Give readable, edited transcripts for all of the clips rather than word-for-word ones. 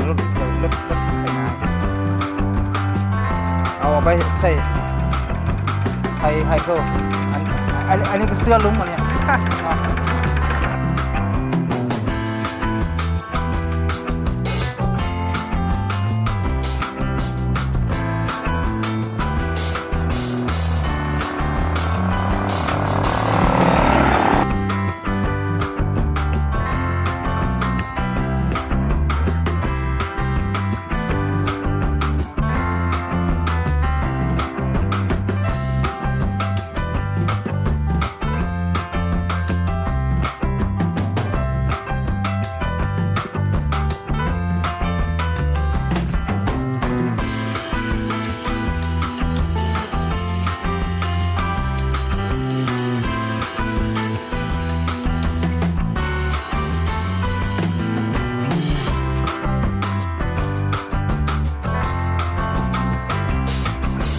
รถไถนาเอาไปใส่ไฮเคิลอันนี้ก็เสื้อลุงอันเนี้ย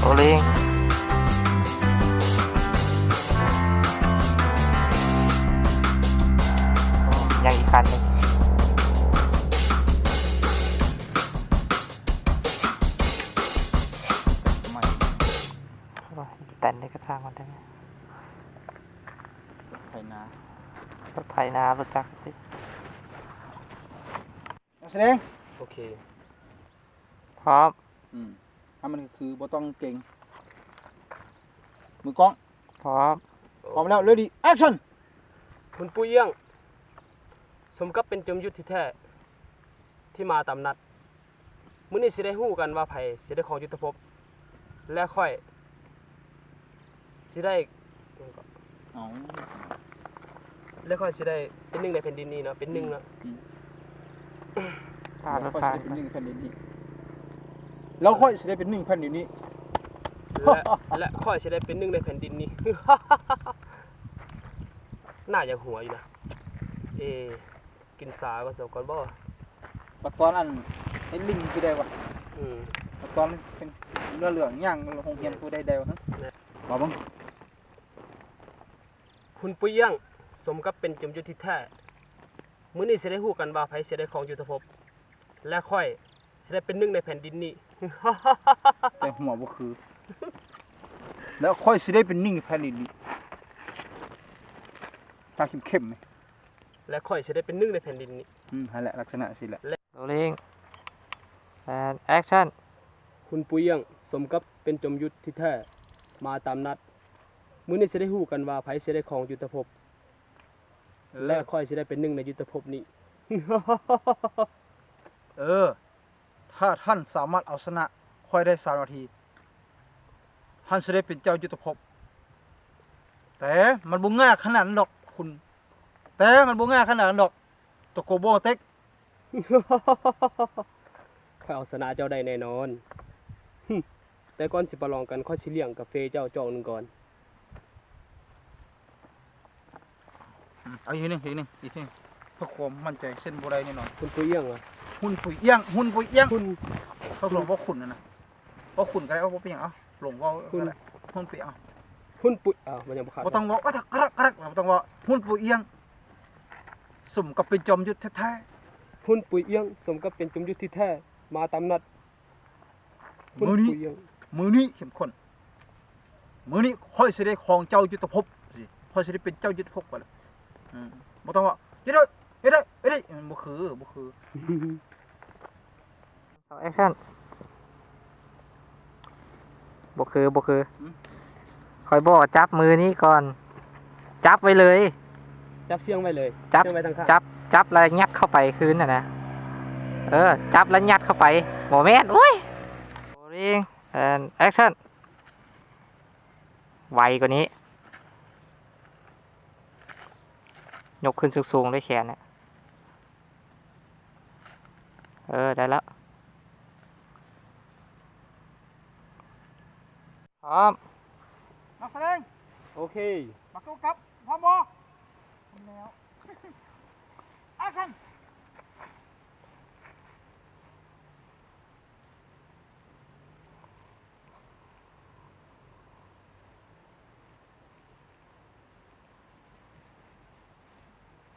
โอเลี้ยงยังอีกคันหนึ่งแต่ในกระช่างมันได้ไหม ไถนาร ถไถนารถจักรสิ แสดงโอเค พร้อม ถ้ามันคือบ่ต้องเก่งมือกล้อง พร้อม พร้อมแล้วเรดี้แอคชั่น คุณปุ้ยเยี่ยงสมกับเป็นจอมยุทธที่แท้ที่มาตามนัดมื้อนี้สิได้ฮู้กันว่าไผสิได้ของยุทธภพและค่อยสิได้ เอา และค่อยสิได้เป็นหนึ่งในแผ่นดินนี้เนาะเป็นหนึ่งเนาะ ผ่านรถ ค่อย ผ่าน สิได้เป็นหนึ่งแผ่นดินนี้แล้วค่อยสิได้เป็นหนึ่งแผ่นดินนี้ และค่อยสิได้เป็นหนึ่งในแผ่นดินนี้ น่าอยากหัวอยู่นะกินสาก่อนเสียก่อนบ่ ปักตอนอันไอ้ลิงคือได้วะ อืม ปักตอนเป็นเรือเหลืองย่างโรงเรียนกูได้วะฮะบอกบ้าง คุณปุ้ยเยี่ยงสมกับเป็นจอมยุทธที่แท้มื้อนี้สิได้ฮู้กันว่าไผสิได้ของยุทธภพและค่อยสิได้เป็นหนึ่งในแผ่นดินนี้ แต่หัวบ่คือ แล้วค่อยสิได้เป็นหนึ่งแผ่นดินนี้ตาเข้มๆไหม และค่อยสิได้เป็นหนึ่งในแผ่นดินนี้ นั่นแหละลักษณะสิแหละ โอเลี้ยงand action คุณปุ้ยเยี่ยงสมกับเป็นจอมยุทธที่แท้มาตามนัดมื้อนี้สิได้ฮู้กันว่าไผสิได้ของยุทธภพและค่อยสิได้เป็นหนึ่งในยุทธภพนี้ ถ้าท่านสามารถเอาชนะค่อยได้3 นาทีท่านจะได้เป็นเจ้ายุทธภพแต่มันบ่ง่ายขนาดนั้นดอกคุณแต่มันบ่ง่ายขนาดนั้นดอกตะโกโบเต็ก ข้อยเอาชนะเจ้าได้แน่นอน แต่ก่อนสิประลองกันค่อยสิเลี้ยงกาแฟเจ้าจอกหนึงก่อน เอาอีกนึงอีกทีเพื่อความมั่นใจเส้นบ่ได้แน่นอน คุณปุ้ยเยี่ยงวะ หุ่นปุ๋ยเอี้ยงหุ่นปุ๋ยเอี้ยง คุณ เขาหลงว่าขุนนะว่าขุนก็ได้ว่าเป็นอย่างเอาหลงว่าก็ได้หุ่นปุ๋ยเอา คุณปุ้ยมันยังบ่ขาด บ่ต้องบอกกระกระบ่ต้องบอกหุ่นปุ๋ยเอี้ยงสมกับเป็นจอมยุทธแท้ คุณปุ้ยเยี่ยงสมกับเป็นจอมยุทธที่แท้มาตามนัดคุณปุ้ยเยี่ยง มือนี้เข้มข้นมือนี้ค่อยสิได้ของเจ้ายุทธภพสิค่อยสิได้เป็นเจ้ายุทธภพก่อนบ่ต้องว่าเฮ็ดได้บ่คือ so action บ่คือคอยบอกจับมือนี้ก่อนจับไว้เลย จับเสียงไว้เลย จับ เสียงไว้ทางข้าง จับแล้วยัดเข้าไปคืนนะจับแล้วยัดเข้าไปโมเมนต์อุ้ย rolling and action ไวกว่านี้ยกขึ้นสูงๆด้วยแขนเนี่ยได้แล้วพร้อม นักแสดง โอเค มากู้กับพร้อมบ่แล้วแอคชั่น